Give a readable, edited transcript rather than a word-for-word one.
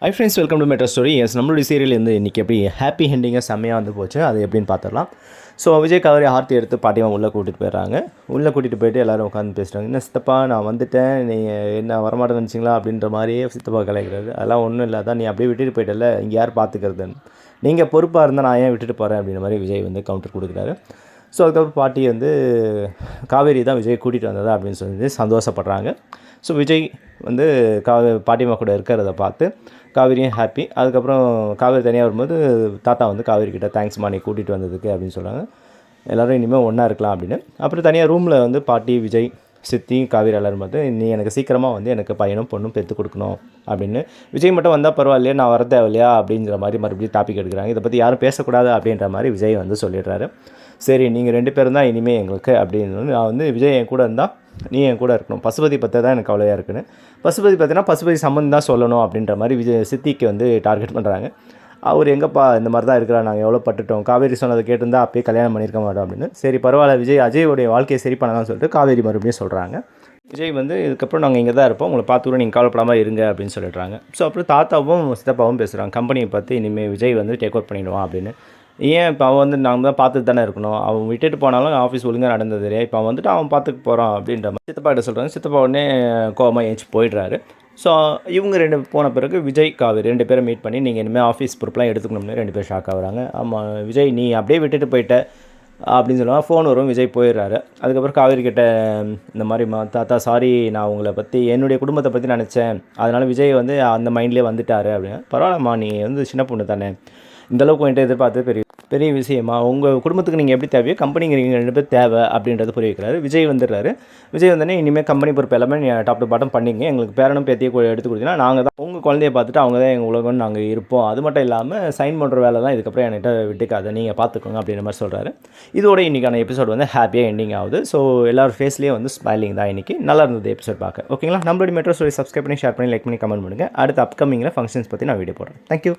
Hi friends, welcome to metro story. நம்மளுடைய serial வந்து இன்றைக்கி எப்படி ஹாப்பி ஹெண்டிங்காக செம்மையாக வந்து போச்சு, அது எப்படின்னு பார்த்துடலாம். ஸோ விஜய் காவேரி ஆர்த்தி எடுத்து பாட்டிமா உள்ளே கூட்டிகிட்டு போயிடுறாங்க. உள்ளே கூட்டிகிட்டு போயிட்டு எல்லோரும் உட்காந்து பேசுகிறாங்க. என்ன சித்தப்பா, நான் வந்துட்டேன், நீங்கள் என்ன வரமாட்டேன்னு நினச்சிங்களா அப்படின்ற மாதிரியே சித்தப்பா கலைக்கிறாரு. அதெல்லாம் ஒன்றும் இல்லை, அதான் நீ அப்படியே விட்டுட்டு போயிட்டல, இங்கே யார் பார்த்துக்கிறதுன்னு, நீங்கள் பொறுப்பாக இருந்தால் நான் ஏன் விட்டுட்டு போகிறேன் அப்படின்ற மாதிரி விஜய் வந்து கவுண்டர் கொடுக்குறாரு. ஸோ அதுக்கப்புறம் பாட்டி வந்து காவேரி தான் விஜய் கூட்டிகிட்டு வந்ததா அப்படின்னு சொல்லி சந்தோஷப்படுறாங்க. ஸோ விஜய் வந்து பாட்டிமா கூட இருக்கிறத பார்த்து காவேரியும் ஹாப்பி. அதுக்கப்புறம் காவேரி தனியாக வரும்போது தாத்தா வந்து காவேரி கிட்ட தேங்க்ஸ்மா நீ கூட்டிகிட்டு வந்ததுக்கு அப்படின்னு சொல்கிறாங்க. எல்லோரும் இனிமேல் ஒன்றா இருக்கலாம் அப்படின்னு. அப்புறம் தனியாக ரூமில் வந்து பாட்டி, விஜய், சித்தி, காவேரி எல்லோரும் பார்த்து நீ எனக்கு சீக்கிரமாக வந்து எனக்கு பையனும் பொண்ணும் பெற்று கொடுக்கணும் அப்படின்னு. விஜய் மட்டும் வந்தால் பரவாயில்லையா, நான் வர தேவையில்லையா அப்படிங்கிற மாதிரி மறுபடியும் டாபிக் எடுக்கிறாங்க. இதை பற்றி யாரும் பேசக்கூடாது அப்படின்ற மாதிரி விஜய் வந்து சொல்லிடுறாரு. சரி, நீங்கள் 2 பேரும் தான் இனிமேல் எங்களுக்கு அப்படின்னு. நான் வந்து விஜய் என் கூட இருந்தால் நீ என் கூட இருக்கணும், பசுபதி பற்றி தான் எனக்கு கவலையாக இருக்குன்னு. பசுபதி பார்த்தீங்கன்னா பசுபதி சம்மந்தம் தான் சொல்லணும் அப்படின்ற மாதிரி விஜய் சித்திக்கு வந்து டார்கெட் பண்ணுறாங்க. அவர் எங்கப்பா இந்த மாதிரி தான் இருக்கிறா, நாங்கள் எவ்வளோ பட்டுட்டோம், காவேரி சொன்னதை கேட்டிருந்தா அப்பயே கல்யாணம் பண்ணியிருக்க மாட்டோம் அப்படின்னு. சரி பரவாயில்ல விஜய், அஜயோடைய வாழ்க்கையை சரி பண்ணலாம்னு சொல்லிட்டு காவேரி மறுபடியும் சொல்கிறாங்க. விஜய் வந்து இதுக்கப்புறம் நாங்கள் இங்கே தான் இருப்போம், உங்களை பார்த்து கூட நீங்கள் கவலைப்படாமல் இருங்க அப்படின்னு சொல்லிடுறாங்க. ஸோ அப்புறம் தாத்தாவும் சித்தப்பாவும் பேசுகிறாங்க. கம்பெனியை பார்த்து இனிமேல் விஜய் வந்து டேக் ஓவர் பண்ணிவிடுவான் அப்படின்னு. ஏன் இப்போ அவன் வந்து நாங்கள் தான் பார்த்துட்டு தானே இருக்கணும், அவன் விட்டுட்டு போனாலும் ஆஃபீஸ் ஒழுங்காக நடந்தது இல்லையா, இப்போ அவன் வந்துட்டு அவன் பார்த்துக்க போகிறான் அப்படின்ற மாதிரி சித்தப்பா கிட்ட சொல்கிறாங்க. சித்தப்பா உடனே கோவமாக ஏஞ்சி போயிடுறாரு. ஸோ இவங்க 2 போன பிறகு விஜய் காவேரி 2 பேரும் மீட் பண்ணி நீங்கள் இனிமேல் ஆஃபீஸ் பொறுப்பெலாம் எடுத்துக்கணும்னு 2 பேர் ஷாக் ஆகுறாங்க. ஆமாம் விஜய், நீ அப்படியே விட்டுட்டு போயிட்ட அப்படின்னு சொல்லுவாங்க. ஃபோன் வரும், விஜய் போயிடுறாரு. அதுக்கப்புறம் காவேரி கிட்ட இந்த மாதிரி தாத்தா சாரி, நான் உங்களை பற்றி என்னுடைய குடும்பத்தை பற்றி நினச்சேன், அதனால் விஜய் வந்து அந்த மைண்ட்லேயே வந்துட்டார் அப்படின்னு. பரவாயில்லம்மா, நீ வந்து சின்ன பொண்ணு தானே, இந்தளவுக்கு வந்துட்டு எதிர்பார்த்து பெரிய விஷயமா, உங்கள் குடும்பத்துக்கு நீங்கள் எப்படி தேவையோ கம்பெனிக்கு நீங்கள் 2 பேர் தேவை அப்படின்றது புரிய வைக்கிறாரு. விஜய் வந்துடுறாரு. விஜய் வந்தோடனே இனிமேல் கம்பெனி பொறுப்பு எல்லாமே டாப் டு பாட்டம் பண்ணிங்க, எங்களுக்கு பேரனும் பேத்தியை எடுத்து கொடுத்தீங்கன்னா நாங்கள் தான் உங்கள் குழந்தைய பார்த்துட்டு அவங்க தான் எங்கள் உலகம்னு நாங்கள் இருப்போம், அது மட்டும் இல்லாமல் சைன் பண்ணுற வேலை தான் இதுக்கப்புறம் என்கிட்ட விட்டுக்காத, நீங்கள் பார்த்துக்கோங்க அப்படின்ற மாதிரி சொல்கிறாரு. இதோட இன்றைக்கான எபிசோட் வந்து ஹாப்பியாக எண்டிங் ஆகுது. ஸோ எல்லாரும் ஃபேஸ்லேயே வந்து ஸ்மைலிங் தான் இன்றைக்கி. நல்லா இருந்தது எபிசோட் பார்க்க. ஓகேங்களா, நம்மளுடைய மெட்ரோ ஸ்டோரி சப்ஸ்கிரைப் பண்ணி, ஷேர் பண்ணி, லைக் பண்ணி, கமெண்ட் பண்ணுங்கள். அடுத்த அப்கமிங்கில் ஃபங்க்ஷன்ஸ் பற்றி நான் வீடியோ போடுறேன். தேங்க்யூ.